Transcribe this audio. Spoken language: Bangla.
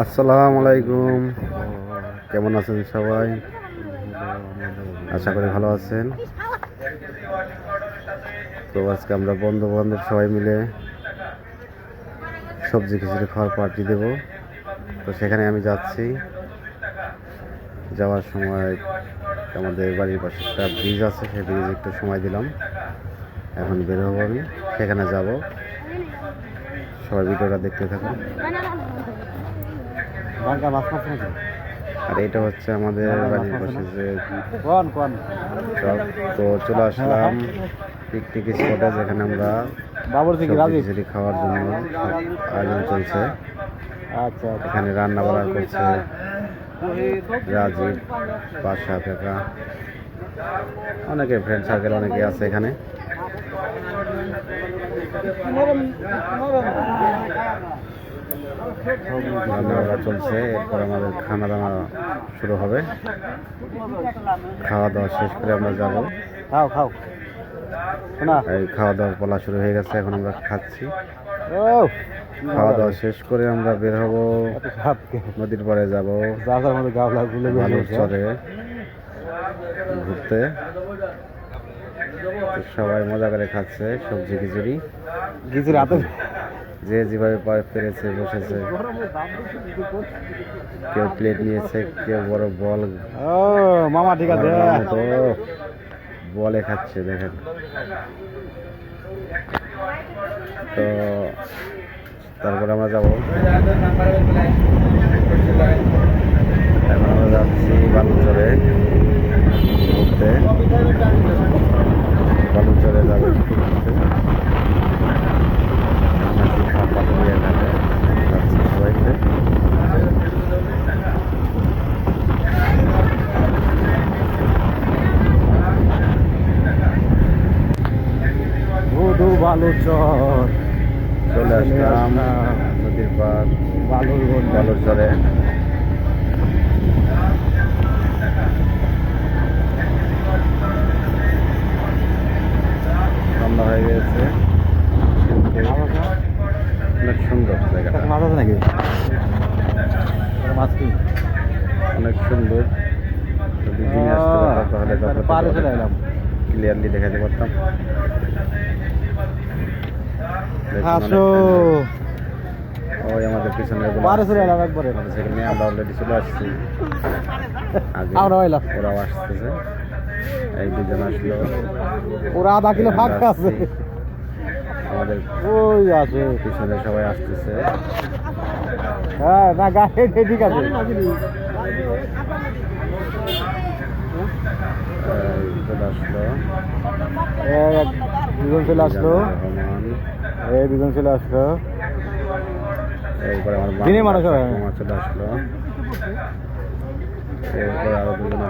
আসসালামু আলাইকুম। কেমন আছেন সবাই? আশা করি ভালো আছেন। তো আজকে আমরা বন্ধু বান্ধব সবাই মিলে সবজি খিচুড়ি খাওয়ার পার্টি দেব। তো সেখানে আমি যাচ্ছি। যাওয়ার সময় আমাদের বাড়ির পাশে একটা ব্রিজ আছে, সেই ব্রিজে একটু সময় দিলাম। এখন বের হবো, আমি সেখানে যাব। সবাই ভিডিওটা দেখতে থাকুন। আর এটা হচ্ছে আমাদের বাড়ির পাশে যে সব। তো চলে আসলাম পিকনিক স্পটে, যেখানে আমরা খিচুড়ি খাওয়ার জন্য আয়োজন চলছে। আচ্ছা, এখানে রান্না বান্না করছে রাজীব, বাসা, কাকা, অনেকে ফ্রেন্ড সার্কেল অনেকে আছে এখানে। রান্নাবান্না চলছে, এরপর আমাদের খানা দানা শুরু হবে। খাওয়া দাওয়া শেষ করে আমরা যাবো। খাও এই খাওয়া দাওয়ার পালা শুরু হয়ে গেছে, এখন আমরা খাচ্ছি। খাওয়া দাওয়া শেষ করে আমরা বের হবো, নদীর পাড়ে যাবো, চরে ঘুরতে। সবাই মজা করে খাচ্ছে সবজি খিচুড়ি। যে যেভাবে পেরেছে বসেছে, কেউ প্লেট নিয়েছে, কেউ বড় বল মামা ঠিক আছে তো বলে খাচ্ছে, দেখেন। তো তারপরে আমরা যাবো, এখন আমরা যাচ্ছি বালুচরে ঘুরতে। বালুচরে যাবে ঘুরতে, যাচ্ছি সবাই মিলে। বালুচর চলে আসলাম নদীর পার বালুচরে। সন্ধ্যা হয়ে গেছে, অনেক সুন্দর জায়গাটা, মাছ আছে নাকি? মাছ কি অনেক সুন্দর। যদি দিনে আসতে পারতাম তাহলে চলে এলাম। ক্লিয়ারলি দেখাতে পারতাম। ওই আমাদের পিছনে সেখানে আমরা অলরেডি চলে আসছি। ওরাও আসতেছে, এই দুজন আসলো। ওরা আধা কিলো ভাগ আছে, আমাদের ওই আছে পিছনে সবাই আসতেছে। হ্যাঁ না গাড়ি ঠিক আছে। চলে আসলো দুজন চলে আসলো, এরপরে আমার দিনে মানুষ চলে আসলো, এরপরে আরো দুজন